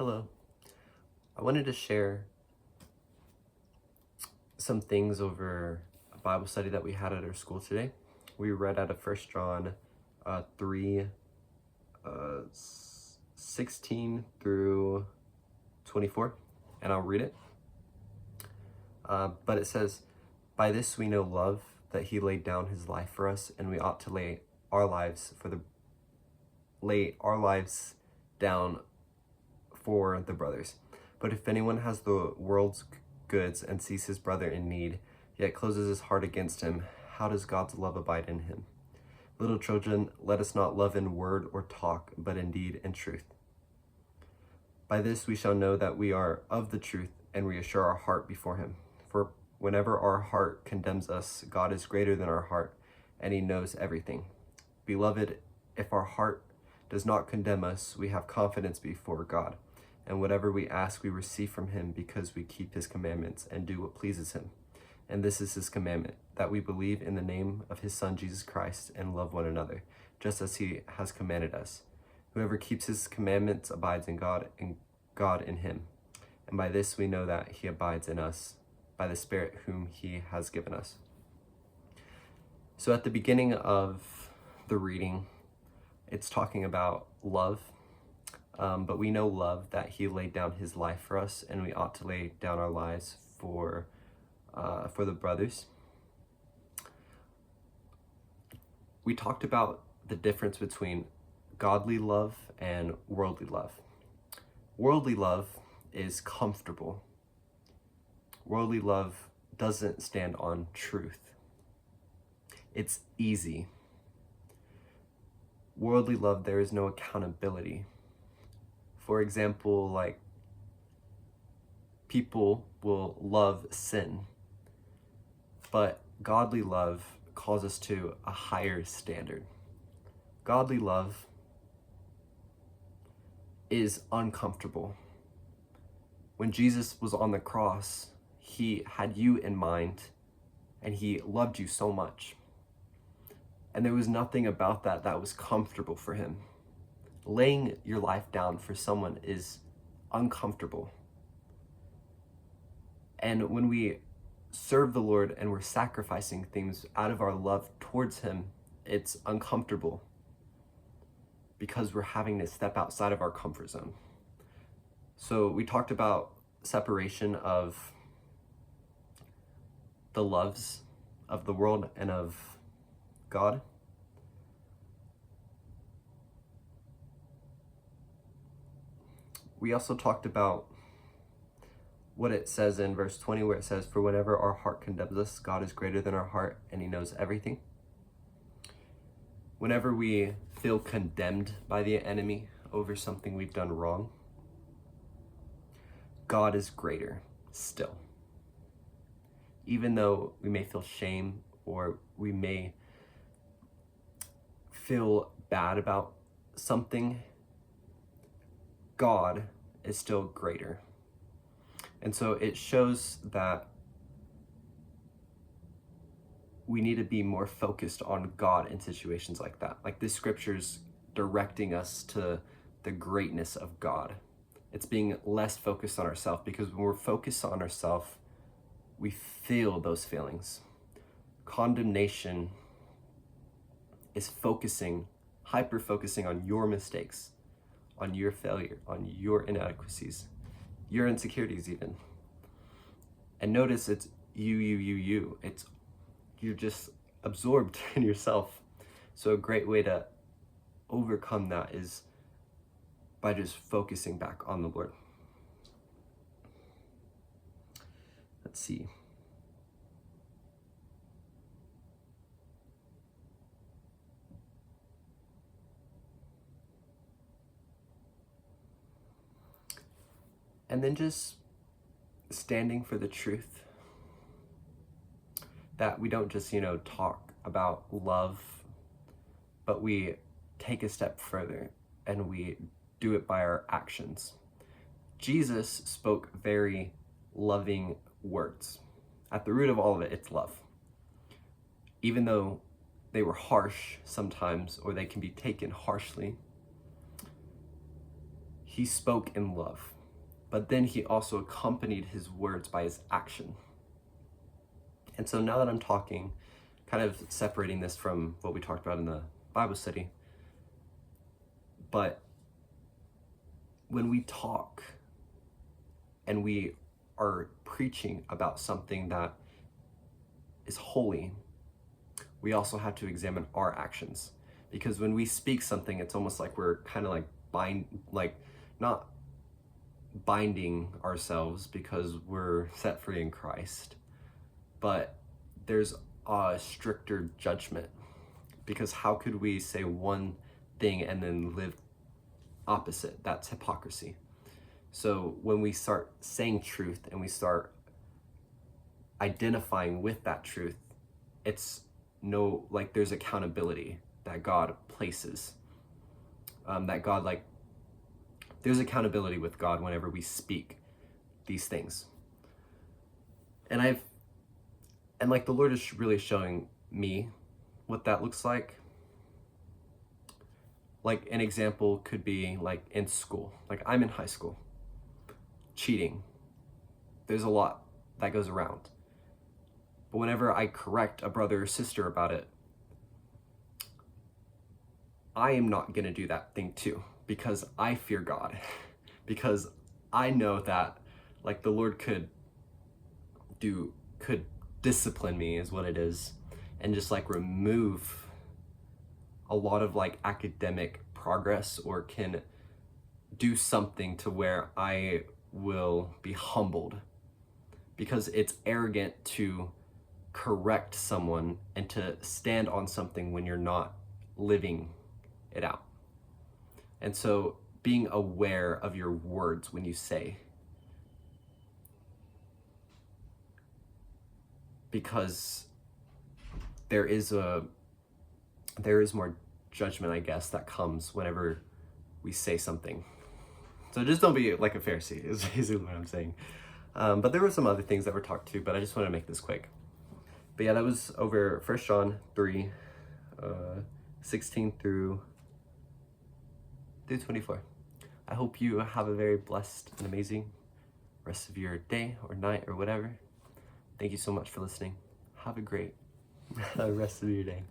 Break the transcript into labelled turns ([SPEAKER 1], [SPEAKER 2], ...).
[SPEAKER 1] Hello. I wanted to share some things over a Bible study that we had at our school today. We read out of 1 John 3, 16 through 24, and I'll read it. But it says, "By this we know love, that he laid down his life for us, and we ought to lay our lives down for the brothers. But if anyone has the world's goods and sees his brother in need, yet closes his heart against him, how does God's love abide in him? Little children, let us not love in word or talk, but in deed and truth. By this we shall know that we are of the truth, and we assure our heart before him. For whenever our heart condemns us, God is greater than our heart, and he knows everything. Beloved, if our heart does not condemn us, we have confidence before God, and whatever we ask we receive from him, because we keep his commandments and do what pleases him. And this is his commandment, that we believe in the name of his Son Jesus Christ and love one another, just as he has commanded us. Whoever keeps his commandments abides in God, and God in him. And by this we know that he abides in us, by the Spirit whom he has given us." So at the beginning of the reading, it's talking about love, but we know love, that he laid down his life for us, and we ought to lay down our lives for the brothers. We talked about the difference between godly love and worldly love. Worldly love is comfortable. Worldly love doesn't stand on truth. It's easy. Worldly love, there is no accountability. For example, like, people will love sin, but godly love calls us to a higher standard. Godly love is uncomfortable. When Jesus was on the cross, he had you in mind, and he loved you so much. And there was nothing about that that was comfortable for him. Laying your life down for someone is uncomfortable. And when we serve the Lord and we're sacrificing things out of our love towards him, it's uncomfortable because we're having to step outside of our comfort zone. So we talked about separation of the loves of the world and of God. We also talked about what it says in verse 20, where it says, "For whenever our heart condemns us, God is greater than our heart, and he knows everything." Whenever we feel condemned by the enemy over something we've done wrong, God is greater still. Even though we may feel shame, or we may feel bad about something, God is still greater. And so it shows that we need to be more focused on God in situations like that. Like, this scripture's directing us to the greatness of God. It's being less focused on ourselves, because when we're focused on ourselves, we feel those feelings. Condemnation is hyper-focusing on your mistakes, on your failure, on your inadequacies, your insecurities even. And notice it's you. You're just absorbed in yourself. So a great way to overcome that is by just focusing back on the Lord. Let's see. And then just standing for the truth. That we don't just, talk about love, but we take a step further and we do it by our actions. Jesus spoke very loving words. At the root of all of it, it's love. Even though they were harsh sometimes, or they can be taken harshly, he spoke in love, but then he also accompanied his words by his action. And so now that I'm talking, kind of separating this from what we talked about in the Bible study, but when we talk and we are preaching about something that is holy, we also have to examine our actions. Because when we speak something, it's almost like we're kind of like not binding ourselves because we're set free in Christ, but there's a stricter judgment. Because how could we say one thing and then live opposite? That's hypocrisy. So when we start saying truth and we start identifying with that truth, it's there's accountability that God places. There's accountability with God whenever we speak these things. And the Lord is really showing me what that looks like. Like an example could be like in school. Like I'm in high school. Cheating. There's a lot that goes around. But whenever I correct a brother or sister about it, I am not going to do that thing too, because I fear God. Because I know that like the Lord could discipline me is what it is, and just like remove a lot of like academic progress, or can do something to where I will be humbled, because it's arrogant to correct someone and to stand on something when you're not living it out. And so being aware of your words when you say, because there is more judgment, I guess, that comes whenever we say something. So just don't be like a Pharisee is basically what I'm saying. But there were some other things that were talked to, but I just want to make this quick. But yeah, that was over 1 John 3, 16 through 24. I hope you have a very blessed and amazing rest of your day or night or whatever. Thank you so much for listening. Have a great rest of your day.